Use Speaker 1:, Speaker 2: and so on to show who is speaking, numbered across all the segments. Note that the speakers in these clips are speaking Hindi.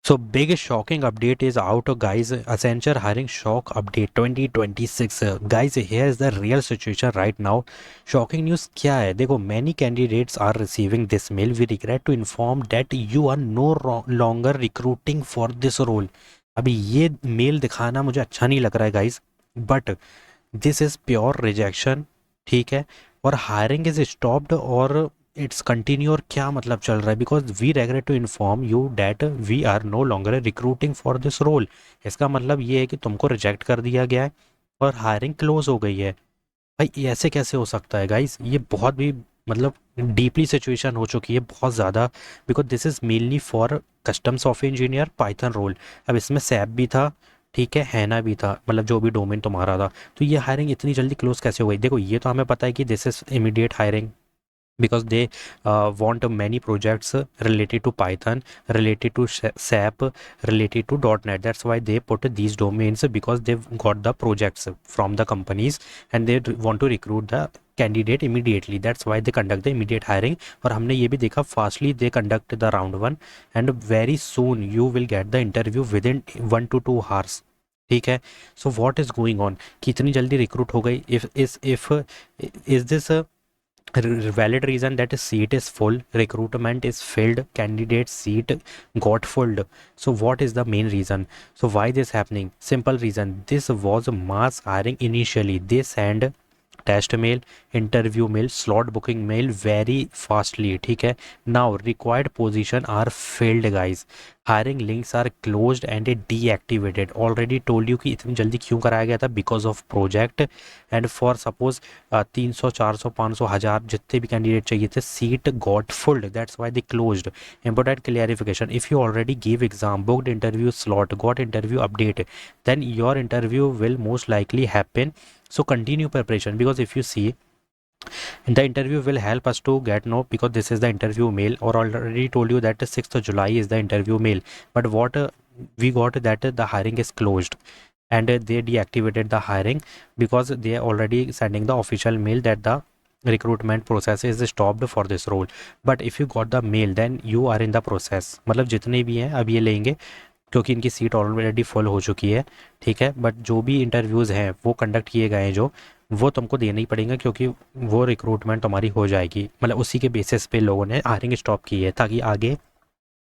Speaker 1: So big shocking update is out, guys. Accenture hiring shock update 2026. Guys, here is the real situation right now. Shocking news क्या है? देखो, many candidates are receiving this mail. We regret to inform that you are no longer recruiting for this role. अभी ये मेल दिखाना मुझे अच्छा नहीं लग रहा है guys, but this is pure rejection, ठीक है। और हायरिंग इज स्टॉप्ड और इट्स कंटिन्यू, और क्या मतलब चल रहा है, because we regret to inform you that we are no longer recruiting for this role. इसका मतलब ये है कि तुमको रिजेक्ट कर दिया गया है और हायरिंग क्लोज हो गई है। भाई ये ऐसे कैसे हो सकता है गाइस? ये बहुत भी मतलब डीपली सिचुएशन हो चुकी है, बहुत ज़्यादा, because this is mainly for customs of engineer python role. अब इसमें सैप भी था, ठीक है, हैना भी था, मतलब जो भी डोमेन तुम्हारा था। तो ये हायरिंग इतनी जल्दी क्लोज कैसे हो गई? देखो, ये तो हमें पता है कि this is immediate hiring because they want many projects related to Python, related to SAP, related to .NET. That's why they put these domains, because they've got the projects from the companies and they want to recruit the candidate immediately. That's why they conduct the immediate hiring. और हमने ये भी देखा, fastly they conduct the round one and very soon you will get the interview within 1 to 2 hours, ठीक है। So what is going on कि इतनी जल्दी रिक्रूट हो गई? If is this valid reason that a seat is full, recruitment is filled, candidate seat got filled? So what is the main reason? So why this happening? Simple reason, this was mass hiring. Initially they send test mail, interview mail, slot booking mail very fastly, ठीक है। Now required position are filled guys, hiring links are closed and deactivated. Already told you कि इतनी जल्दी क्यों कराया गया था, because of project and for suppose 300 400 500 1000 जितने भी कैंडिडेट चाहिए थे, seat got filled, that's why they closed. Important clarification, if you already give exam, booked interview slot, got interview update, then your interview will most likely happen. So continue preparation, because if you see, the interview will help us to get know, because this is the interview mail, or already told you that 6th of July is the interview mail. But what we got that the hiring is closed and they deactivated the hiring because they are already sending the official mail that the recruitment process is stopped for this role. But if you got the mail, then you are in the process. मतलब जितने भी हैं अब ये लेंगे, क्योंकि इनकी सीट ऑलरेडी फुल हो चुकी है, ठीक है। बट जो भी इंटरव्यूज़ हैं वो कंडक्ट किए गए हैं, जो वो तुमको देना ही पड़ेगा, क्योंकि वो रिक्रूटमेंट तुम्हारी हो जाएगी, मतलब उसी के बेसिस पे लोगों ने हायरिंग स्टॉप की है ताकि आगे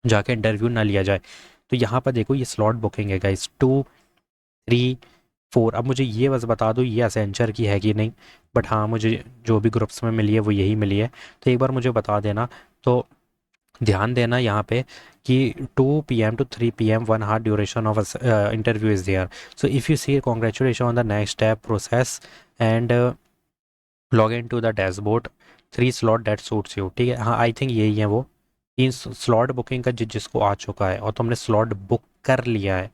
Speaker 1: जाके इंटरव्यू ना लिया जाए। तो यहाँ पर देखो, ये स्लॉट बुकिंग है गाइस, 2 3 4। अब मुझे ये बस बता दो ये असेंचर की है कि नहीं, बट हाँ मुझे जो भी ग्रुप्स में मिली है वो यही मिली है, तो एक बार मुझे बता देना। तो ध्यान देना यहाँ पे कि 2 p.m. to 3 p.m. 1 hour duration of interview is there. So if you see, congratulations on the next step process and log into the dashboard, 3 slot that suits you, ठीक है। हाँ आई थिंक यही है वो 3 स्लॉट बुकिंग का जिसको आ चुका है और तुमने स्लॉट बुक कर लिया है,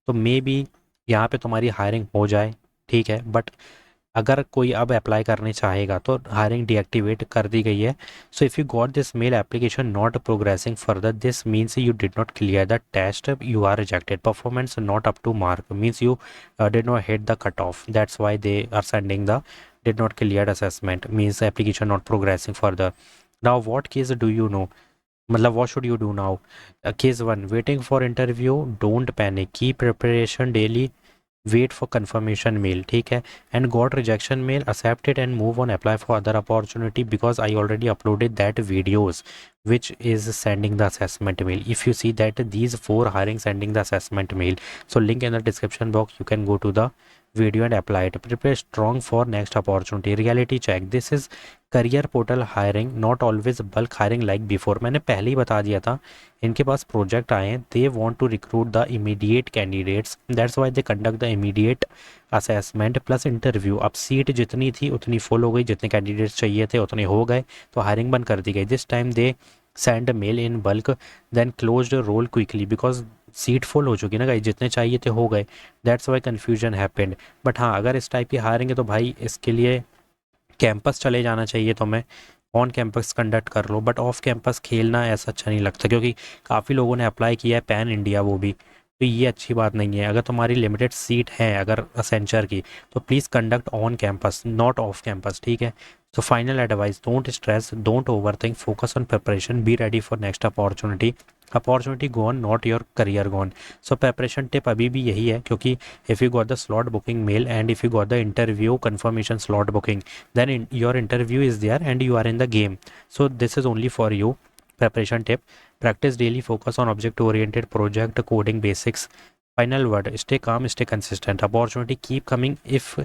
Speaker 1: तो मे बी यहाँ पे तुम्हारी हायरिंग हो जाए, ठीक है। बट अगर कोई अब अप्लाई करने चाहेगा तो हायरिंग डीएक्टिवेट कर दी गई है। So if you got this mail application not progressing further, this means you did not clear the test, you are rejected, performance not up to mark, means you did not hit the cut off, that's why they are sending the did not cleared assessment, means application not progressing further. Now what case do you know, मतलब what should you do now? Case 1, waiting for interview, don't panic, keep preparation daily, wait for confirmation mail, ठीक है। and got rejection mail, accept it and move on, apply for other opportunity, because I already uploaded that videos which is sending the assessment mail. If you see that these 4 hiring sending the assessment mail, so link in the description box, you can go to the video and apply it. Prepare strong for next opportunity. Reality check, this is career portal hiring, not always bulk hiring like before. मैंने पहले ही बता दिया था, इनके पास प्रोजेक्ट आए हैं, they want to recruit the immediate candidates, that's why they conduct the immediate assessment plus interview. अब सीट जितनी थी उतनी फुल हो गई, जितने कैंडिडेट्स चाहिए थे उतने हो गए, तो हायरिंग बंद कर दी गई। This time they send mail in bulk then closed role quickly, because seat full हो चुकी ना गाइस, जितने चाहिए थे हो गए, that's why confusion happened. But हाँ, अगर इस टाइप की हायरिंग है तो भाई इसके लिए कैंपस चले जाना चाहिए तुम्हें, ऑन कैंपस कंडक्ट कर लो, बट ऑफ कैंपस खेलना ऐसा अच्छा नहीं लगता, क्योंकि काफ़ी लोगों ने अप्लाई किया है पैन इंडिया वो भी, तो ये अच्छी बात नहीं है। अगर तुम्हारी लिमिटेड सीट है अगर असेंचर की, तो please conduct on campus not off campus, ठीक है। So final advice, don't stress, don't overthink, focus on preparation, be ready for next opportunity. Opportunity gone, not your career gone. So preparation tip अभी भी यही है, क्योंकि if you got the slot booking mail and if you got the interview confirmation slot booking, then your interview is there and you are in the game. So this is only for you. Preparation tip, practice daily, focus on object oriented project coding basics. Final word, stay calm, stay consistent. Opportunity keep coming. If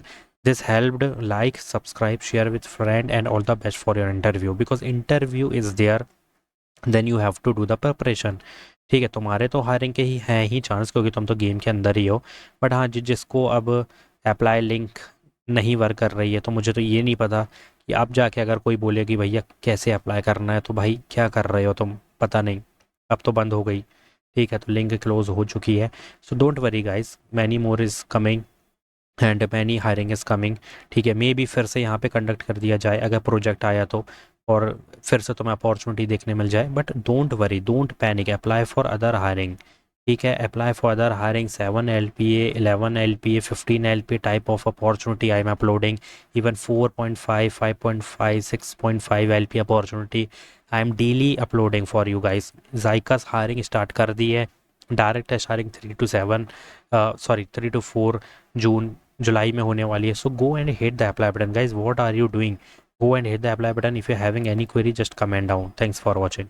Speaker 1: this helped, like, subscribe, share with friend, and all the best for your interview, because interview is there, then you have to do the preparation. ठीक है, तुम्हारे तो हायरिंग के ही हैं ही चांस, क्योंकि तुम तो गेम के अंदर ही हो। बट हाँ, जिसको अब अप्लाई लिंक नहीं वर्क कर रही है, तो मुझे तो ये नहीं पता कि आप जाके अगर कोई बोले कि भैया कैसे अप्लाई करना है, तो भाई क्या कर रहे हो तुम, पता नहीं, अब तो बंद हो गई। ठीक है, तो लिंक क्लोज हो चुकी है। So don't worry guys, many more is coming and many hiring is coming. ठीक है, मे बी फिर से यहाँ पे कंडक्ट कर दिया जाए अगर प्रोजेक्ट आया तो, और फिर से तुम्हें अपॉर्चुनिटी देखने मिल जाए। But don't worry, don't panic, apply for other hiring. ठीक है, apply for other hiring, 7 LPA, 11 LPA, 15 LPA type of opportunity I am uploading, even 4.5, 5.5, 6.5 LPA opportunity I am daily uploading for you guys. जाइकास हायरिंग स्टार्ट कर दी है, डायरेक्ट हायरिंग 3 to 4 जून जुलाई में होने वाली है। So go and hit the apply button guys, what are you doing? Go and hit the apply button. If you're having any query, just comment down. Thanks for watching.